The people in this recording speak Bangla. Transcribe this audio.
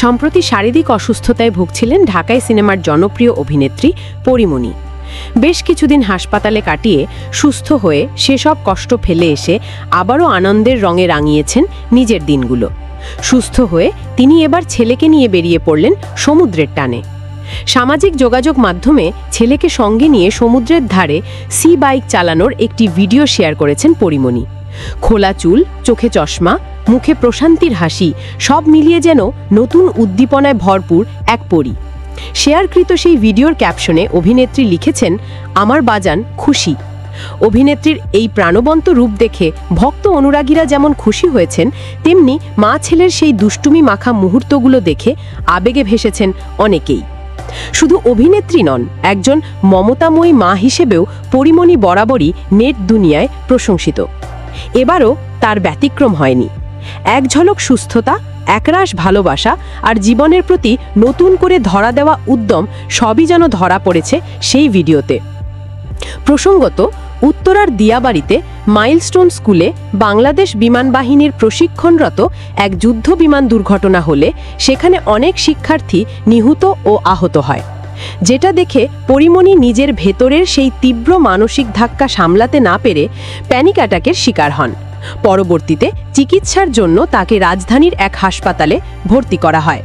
সম্প্রতি শারীরিক অসুস্থতায় ভুগছিলেন ঢাকায় সিনেমার জনপ্রিয় অভিনেত্রী পরীমণি। বেশ কিছুদিন হাসপাতালে কাটিয়ে সুস্থ হয়ে সেসব কষ্ট ফেলে এসে আবারও আনন্দের রঙে রাঙিয়েছেন নিজের দিনগুলো। সুস্থ হয়ে তিনি এবার ছেলেকে নিয়ে বেরিয়ে পড়লেন সমুদ্রের টানে। সামাজিক যোগাযোগ মাধ্যমে ছেলেকে সঙ্গে নিয়ে সমুদ্রের ধারে সি বাইক চালানোর একটি ভিডিও শেয়ার করেছেন পরীমণি। খোলা চুল, চোখে চশমা, মুখে প্রশান্তির হাসি, সব মিলিয়ে যেন নতুন উদ্দীপনায় ভরপুর এক পরী। শেয়ারকৃত সেই ভিডিওর ক্যাপশনে অভিনেত্রী লিখেছেন, আমার বাজান খুশি। অভিনেত্রীর এই প্রাণবন্ত রূপ দেখে ভক্ত অনুরাগীরা যেমন খুশি হয়েছেন, তেমনি মা ছেলের সেই দুষ্টুমি মাখা মুহূর্তগুলো দেখে আবেগে ভেসেছেন অনেকেই। শুধু অভিনেত্রী নন, একজন মমতাময়ী মা হিসেবেও পরীমণি বরাবরই নেট দুনিয়ায় প্রশংসিত। এবারও তার ব্যতিক্রম হয়নি। এক ঝলক সুস্থতা, একরাশ ভালোবাসা আর জীবনের প্রতি নতুন করে ধরা দেওয়া উদ্যম সবই যেন ধরা পড়েছে সেই ভিডিওতে। প্রসঙ্গত, উত্তরার দিয়াবাড়িতে মাইলস্টোন স্কুলে বাংলাদেশ বিমান বাহিনীর প্রশিক্ষণরত এক যুদ্ধ বিমান দুর্ঘটনা হলে সেখানে অনেক শিক্ষার্থী নিহত ও আহত হয়, যেটা দেখে পরীমণি নিজের ভেতরের সেই তীব্র মানসিক ধাক্কা সামলাতে না পেরে প্যানিক অ্যাটাকের শিকার হন। পরবর্তীতে চিকিৎসার জন্য তাকে রাজধানীর এক হাসপাতালে ভর্তি করা হয়।